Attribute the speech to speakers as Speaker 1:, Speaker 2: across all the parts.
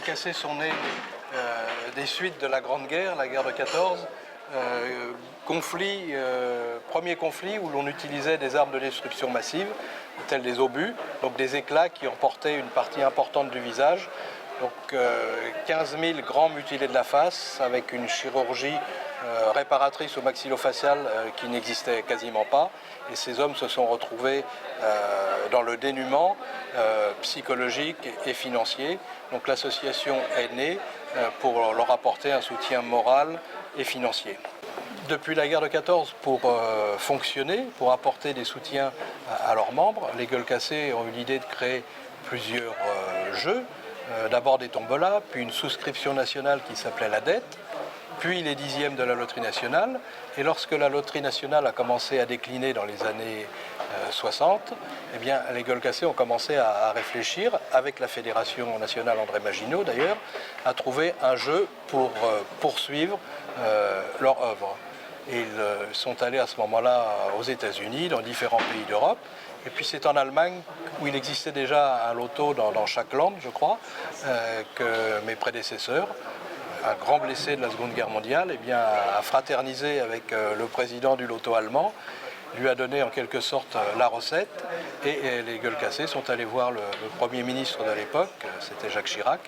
Speaker 1: gueules cassées sont nées des suites de la Grande Guerre, la guerre de 14, premier conflit où l'on utilisait des armes de destruction massive, telles des obus, donc des éclats qui emportaient une partie importante du visage. Donc 15 000 grands mutilés de la face avec une chirurgie réparatrice au maxillofacial qui n'existait quasiment pas. Et ces hommes se sont retrouvés dans le dénuement psychologique et financier. Donc l'association est née pour leur apporter un soutien moral et financier. Depuis la guerre de 14, pour fonctionner, pour apporter des soutiens à leurs membres, les Gueules Cassées ont eu l'idée de créer plusieurs jeux. D'abord des tombolas, puis une souscription nationale qui s'appelait la dette, puis les dixièmes de la loterie nationale. Et lorsque la loterie nationale a commencé à décliner dans les années 60, eh bien, les Gueules Cassées ont commencé à réfléchir, avec la Fédération nationale André Maginot d'ailleurs, à trouver un jeu pour poursuivre leur œuvre. Et ils sont allés à ce moment-là aux États-Unis, dans différents pays d'Europe. Et puis c'est en Allemagne, où il existait déjà un loto dans chaque langue, je crois, que mes prédécesseurs, un grand blessé de la Seconde Guerre mondiale, eh bien, a fraternisé avec le président du loto allemand, lui a donné en quelque sorte la recette, et les Gueules Cassées sont allés voir le Premier ministre de l'époque, c'était Jacques Chirac,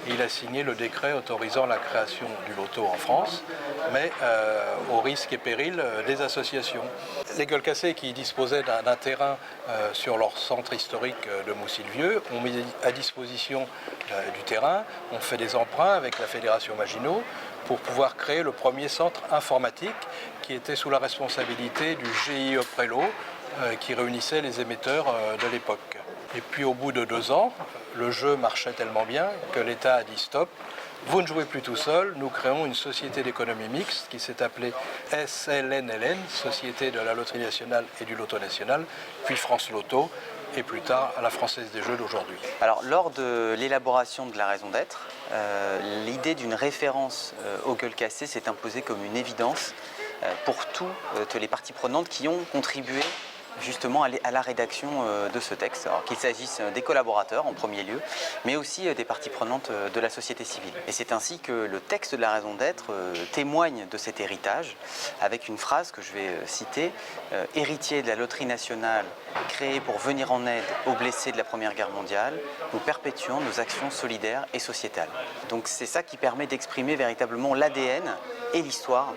Speaker 1: et il a signé le décret autorisant la création du loto en France, mais au risque et péril des associations. Les Gueules Cassées, qui disposaient d'un terrain sur leur centre historique de Moussil-Vieux, ont mis à disposition du terrain, ont fait des emprunts avec la Fédération Maginot pour pouvoir créer le premier centre informatique qui était sous la responsabilité du GIE Prélo, qui réunissait les émetteurs de l'époque. Et puis au bout de 2 ans, le jeu marchait tellement bien que l'État a dit stop, vous ne jouez plus tout seul, nous créons une société d'économie mixte qui s'est appelée SLNLN, Société de la Loterie Nationale et du Loto National, puis France Loto, et plus tard à la Française des Jeux d'aujourd'hui.
Speaker 2: Alors lors de l'élaboration de la raison d'être, l'idée d'une référence aux Gueules Cassées s'est imposée comme une évidence pour toutes les parties prenantes qui ont contribué justement à la rédaction de ce texte, alors qu'il s'agisse des collaborateurs en premier lieu, mais aussi des parties prenantes de la société civile. Et c'est ainsi que le texte de la raison d'être témoigne de cet héritage, avec une phrase que je vais citer, « Héritier de la loterie nationale créée pour venir en aide aux blessés de la Première Guerre mondiale, nous perpétuons nos actions solidaires et sociétales ». Donc c'est ça qui permet d'exprimer véritablement l'ADN et l'histoire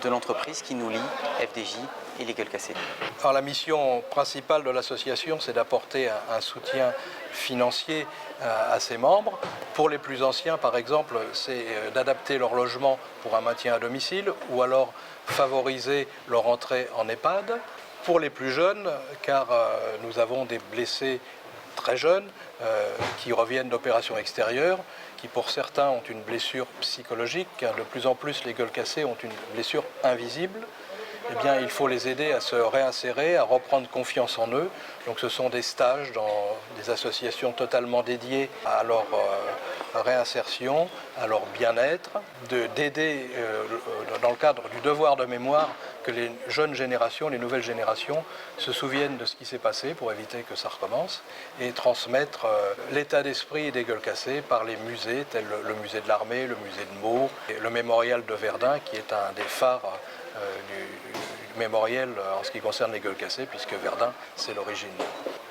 Speaker 2: de l'entreprise qui nous lie, FDJ et les Gueules Cassées.
Speaker 1: Alors, la mission principale de l'association, c'est d'apporter un soutien financier à ses membres. Pour les plus anciens, par exemple, c'est d'adapter leur logement pour un maintien à domicile ou alors favoriser leur entrée en EHPAD. Pour les plus jeunes, car nous avons des blessés très jeunes qui reviennent d'opérations extérieures, qui pour certains ont une blessure psychologique, car de plus en plus les Gueules Cassées ont une blessure invisible. Eh bien, il faut les aider à se réinsérer, à reprendre confiance en eux. Donc ce sont des stages dans des associations totalement dédiées à leur réinsertion, à leur bien-être, d'aider dans le cadre du devoir de mémoire que les jeunes générations, les nouvelles générations se souviennent de ce qui s'est passé pour éviter que ça recommence et transmettre l'état d'esprit des Gueules Cassées par les musées tels le musée de l'Armée, le musée de Meaux, et le mémorial de Verdun qui est un des phares du mémorial en ce qui concerne les Gueules Cassées, puisque Verdun, c'est l'origine.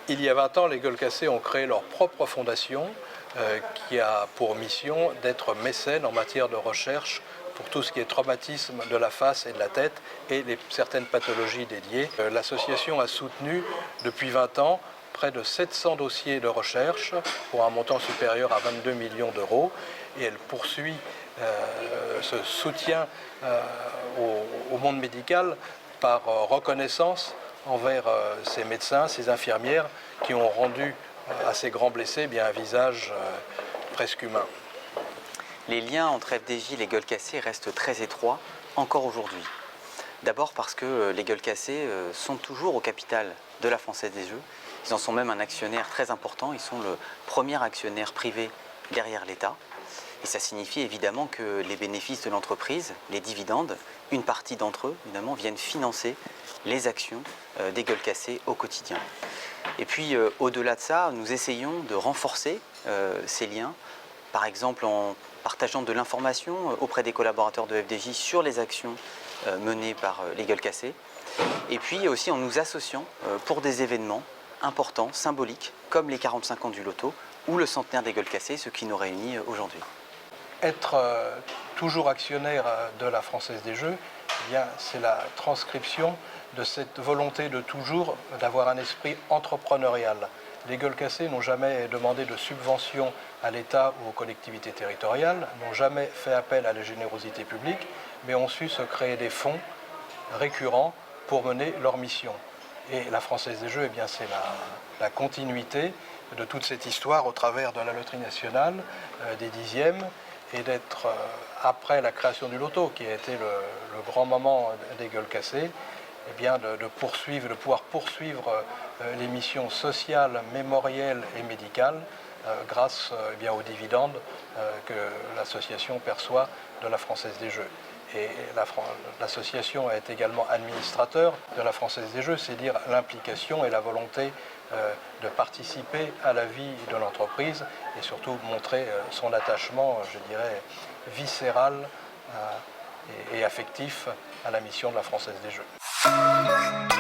Speaker 1: Il y a 20 ans, les Gueules Cassées ont créé leur propre fondation qui a pour mission d'être mécène en matière de recherche pour tout ce qui est traumatisme de la face et de la tête et certaines pathologies dédiées. L'association a soutenu depuis 20 ans près de 700 dossiers de recherche pour un montant supérieur à 22 millions d'euros et elle poursuit ce soutien au monde médical par reconnaissance envers ces médecins, ces infirmières qui ont rendu à ces grands blessés un visage presque humain.
Speaker 2: Les liens entre FDJ et les Gueules Cassées restent très étroits encore aujourd'hui. D'abord parce que les Gueules Cassées sont toujours au capital de la Française des Jeux. Ils en sont même un actionnaire très important. Ils sont le premier actionnaire privé derrière l'État. Et ça signifie évidemment que les bénéfices de l'entreprise, les dividendes, une partie d'entre eux, évidemment, viennent financer les actions des Gueules Cassées au quotidien. Et puis, au-delà de ça, nous essayons de renforcer ces liens par exemple en partageant de l'information auprès des collaborateurs de FDJ sur les actions menées par les Gueules Cassées, et puis aussi en nous associant pour des événements importants, symboliques, comme les 45 ans du loto ou le centenaire des Gueules Cassées, ce qui nous réunit aujourd'hui.
Speaker 1: Être toujours actionnaire de la Française des Jeux, eh bien, c'est la transcription de cette volonté de toujours d'avoir un esprit entrepreneurial. Les Gueules Cassées n'ont jamais demandé de subvention à l'État ou aux collectivités territoriales, n'ont jamais fait appel à la générosité publique, mais ont su se créer des fonds récurrents pour mener leur mission. Et la Française des Jeux, eh bien, c'est la continuité de toute cette histoire au travers de la loterie nationale, des dixièmes, et d'être, après la création du loto, qui a été le grand moment des Gueules Cassées, eh bien, de pouvoir poursuivre les missions sociales, mémorielles et médicales grâce eh bien, aux dividendes que l'association perçoit de la Française des Jeux. Et l'association est également administrateur de la Française des Jeux, c'est dire l'implication et la volonté de participer à la vie de l'entreprise et surtout montrer son attachement, je dirais, viscéral et affectif à la mission de la Française des Jeux.